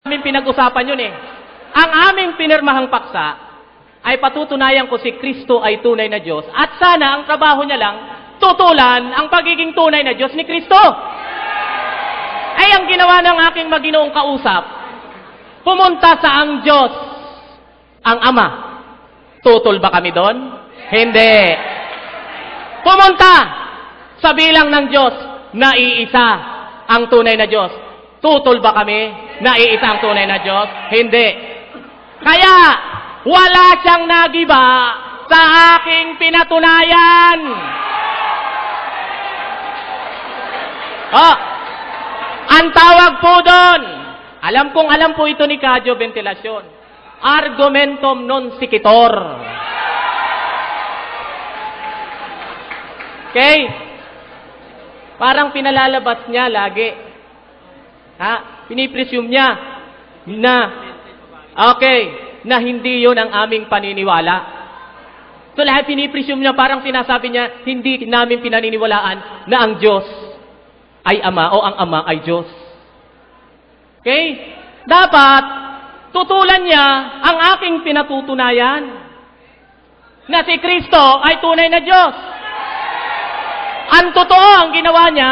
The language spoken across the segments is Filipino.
aming pinag-usapan yun eh. Ang aming pinirmahang paksa ay patutunayan ko si Kristo ay tunay na Diyos at sana ang trabaho niya lang tutulan ang pagiging tunay na Diyos ni Kristo. Ay ang ginawa ng aking maginoong kausap, pumunta sa ang Diyos, ang Ama. Tutol ba kami doon? Hindi. Pumunta sa bilang ng Diyos na iisa ang tunay na Diyos. Tutol ba kami na iisa ang tunay na Diyos? Hindi. Kaya, wala siyang nagiba sa aking pinatunayan. Ang tawag po doon, alam kong alam po ito ni Kadyo Ventilasyon, argumentum non sequitur. Okay? Parang pinalalabas niya lagi. Pinipresume niya na, na hindi yon ang aming paniniwala. So lahat pinipresume niya, parang sinasabi niya, hindi namin pinaniniwalaan na ang Diyos ay Ama o ang Ama ay Diyos. Okay? Dapat, tutulan niya ang aking pinatutunayan na si Kristo ay tunay na Diyos. Ang totoo ang ginawa niya,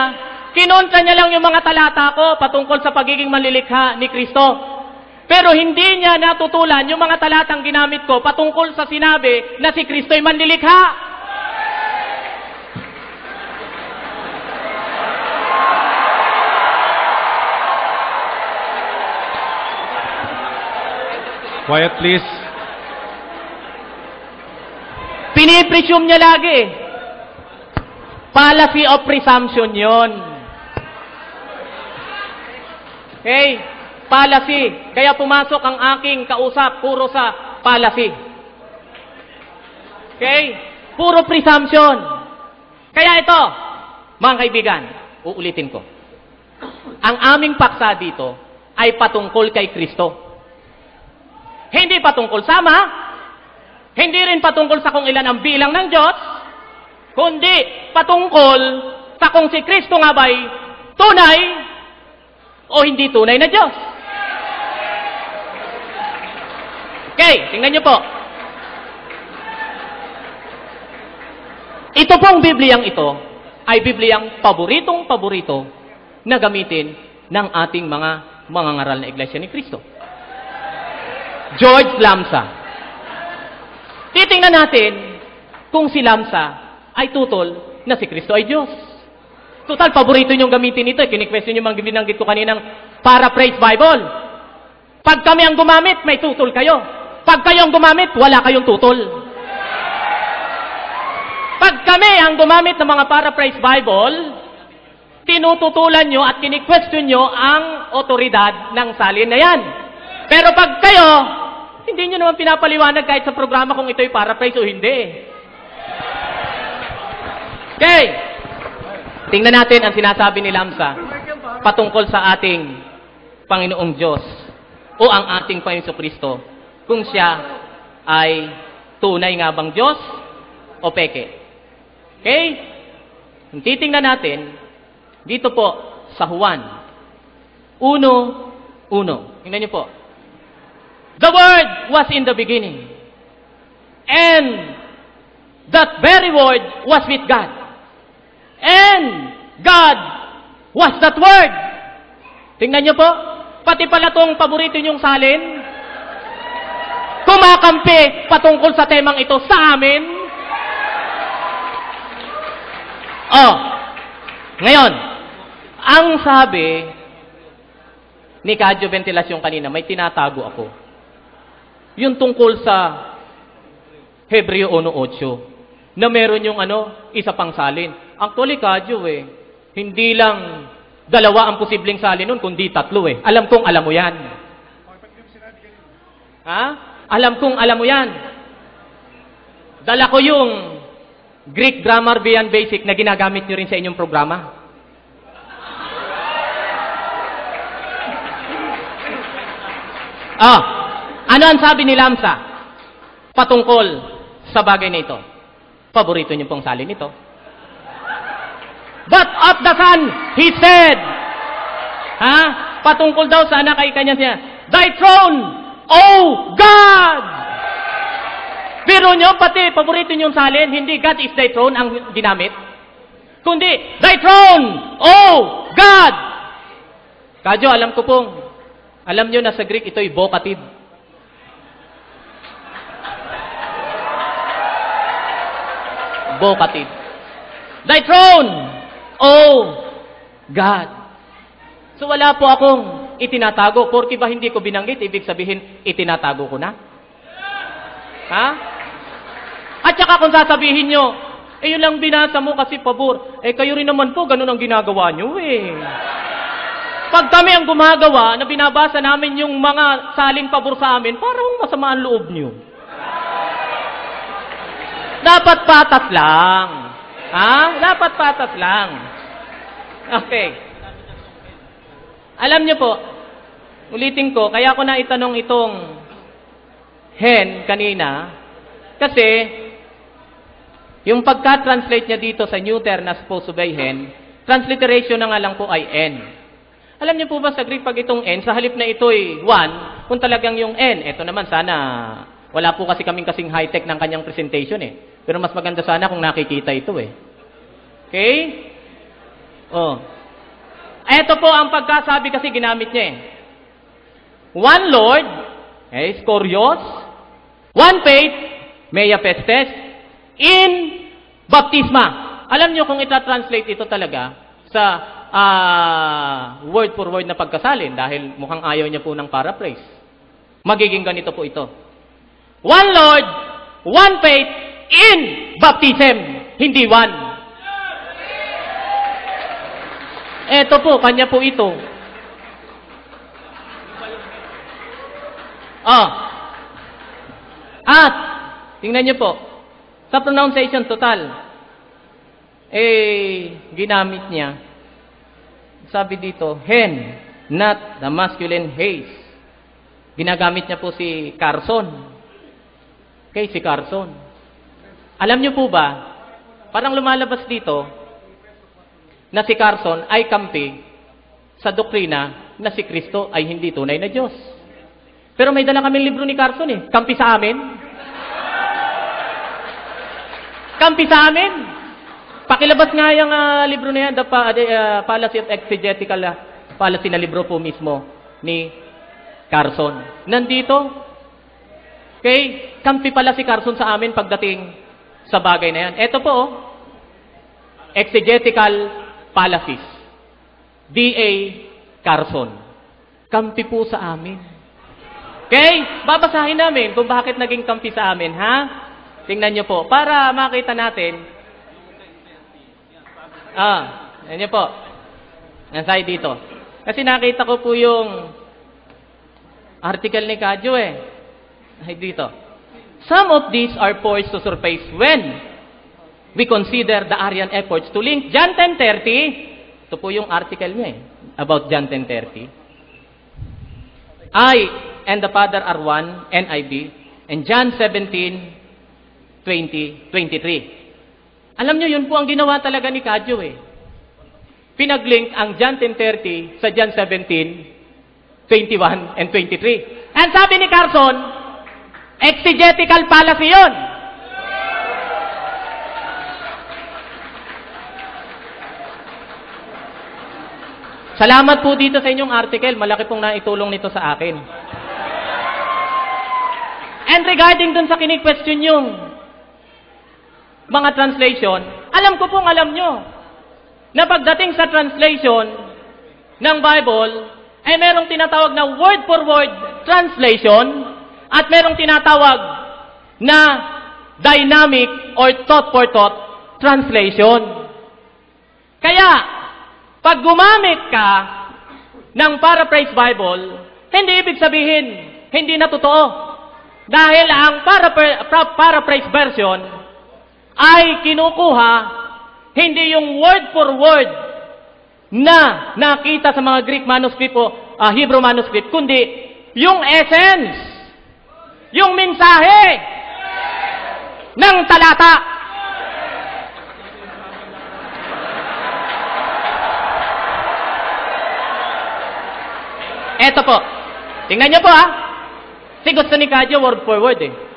kinontra niya lang yung mga talata ko patungkol sa pagiging manlilikha ni Kristo. Pero hindi niya natutulan yung mga talatang ginamit ko patungkol sa sinabi na si Kristo ay manlilikha. Quiet, please. Pinipresume niya lagi. Fallacy of presumption yon. Okay? Fallacy. Kaya pumasok ang aking kausap, puro sa fallacy. Okay? Puro presumption. Kaya ito, mga kaibigan, uulitin ko. Ang aming paksa dito ay patungkol kay Kristo. Hindi patungkol sa Ama, hindi rin patungkol sa kung ilan ang bilang ng Diyos, kundi patungkol sa kung si Kristo nga ba'y tunay o hindi tunay na Diyos. Okay, tingnan niyo po. Ito pong Bibliyang ito ay Bibliyang paboritong-paborito na gamitin ng ating mga mangangaral na Iglesia ni Kristo. George Lamsa. Titingnan natin kung si Lamsa ay tutol na si Kristo ay Diyos. Total, paborito niyong gamitin ito. Kini-question niyo mga binanggit ko kaninang paraphrase Bible. Pag kami ang gumamit, may tutol kayo. Pag kayo ang gumamit, wala kayong tutol. Pag kami ang gumamit ng mga paraphrase Bible, tinututulan nyo at kini-question nyo ang otoridad ng salin na yan. Pero pag kayo, hindi nyo naman pinapaliwanag kahit sa programa kung ito'y paraphrase o hindi. Okay. Tingnan natin ang sinasabi ni Lamsa patungkol sa ating Panginoong Diyos o ang ating Panginoong Kristo kung siya ay tunay nga bang Diyos o peke. Okay? Kung titingnan natin, dito po sa Juan 1:1. Tingnan niyo po. The Word was in the beginning. And that very Word was with God. And God was that Word. Tingnan niyo po. Pati pala itong paborito niyong salin, kumakampi patungkol sa temang ito sa amin. Ngayon, ang sabi ni Kadyo Ventilasyon kanina, may tinatago ako. Yung tungkol sa Hebreo 1:8 na meron yung isa pang salin. Actually, Kadyo hindi lang dalawa ang posibleng salin nun, kundi 3 Alam kong alam mo yan. Alam kong alam mo yan. Dala ko yung Greek Grammar Beyond Basic na ginagamit nyo rin sa inyong programa. Ano ang sabi ni Lamsa patungkol sa bagay na ito? Paborito niyo pong salin ito. But of the Son, He said, patungkol daw sa anak ay kanya siya, thy throne, O God! Pero nyo, pati, paborito nyo yung salin, hindi God is thy throne ang ginamit. Kundi, thy throne, O God! Kadyo, alam ko pong, alam nyo na sa Greek, ito'y vocative. Vocative. Thy throne, O God. So wala po akong itinatago. Porke ba hindi ko binanggit, ibig sabihin, itinatago ko na? Ha? At saka kung sasabihin nyo, yun lang binasa mo kasi pabor. Kayo rin naman po, ganun ang ginagawa nyo Pag kami ang gumagawa, na binabasa namin yung mga saling pabor sa amin, parang masama ang loob nyo. Dapat patas lang. Dapat patas lang. Okay. Alam niyo po, ulitin ko, kaya ko na itanong itong hen kanina, kasi yung pagka-translate niya dito sa neuter na supposed to be hen, transliteration na nga lang po ay n. Alam niyo po ba sa Greek, pag itong n, sa halip na ito'y 1, kung talagang yung n, eto naman sana, wala po kasi kaming kasing high-tech ng kanyang presentation Pero mas maganda sana kung nakikita ito Okay? Ito po ang pagkasabi kasi ginamit niya One Lord, Skorios. One faith, Mea Pestes. In Baptisma. Alam niyo kung ita-translate ito talaga sa word for word na pagkasalin dahil mukhang ayaw niya po ng paraphrase. Magiging ganito po ito. One Lord, one faith, in baptism, hindi one. Ito po, kanya po ito. At, tingnan niyo po, sa pronunciation total, ginamit niya, sabi dito, hen, not the masculine haze. Ginagamit niya po si Carson. Si Carson. Alam niyo po ba, parang lumalabas dito, na si Carson ay kampi sa doktrina na si Kristo ay hindi tunay na Diyos. Pero may dala kaming libro ni Carson Kampi sa amin. Kampi sa amin. Pakilabas nga yung libro na yan, The Fallacy of Exegetical Fallacy na libro po mismo ni Carson. Nandito, kampi pala si Carson sa amin pagdating sa bagay na yan. Ito po, Exegetical Fallacies. D.A. Carson. Kampi po sa amin. Babasahin namin kung bakit naging kampi sa amin, Tingnan nyo po, para makita natin. Yan nyo po. Nasay dito. Kasi nakita ko po yung article ni Kadyo Ay dito. Some of these are poised to surface when we consider the Arian efforts to link John 10:30. Ito po yung article niya about John 10:30. I and the Father are one, NIV, and John 17:20-23. Alam nyo, yun po ang ginawa talaga ni Kadyo Pinaglink ang John 10:30 sa John 17:21 and 23. And sabi ni Carson, exegetical fallacy yun. Salamat po dito sa inyong article. Malaki pong naitulong nito sa akin. And regarding dun sa kini-question yung mga translation, alam ko pong alam nyo na pagdating sa translation ng Bible, ay merong tinatawag na word for word translation at merong tinatawag na dynamic or thought for thought translation. Kaya, pag gumamit ka ng paraphrase Bible, hindi ibig sabihin, hindi na totoo. Dahil ang paraphrase version ay kinukuha hindi yung word for word na nakita sa mga Greek manuscript o Hebrew manuscript, kundi yung essence, yung mensahe ng talata. Eto po. Tingnan niyo po ha. Si gusto ni Kadyo word for word eh.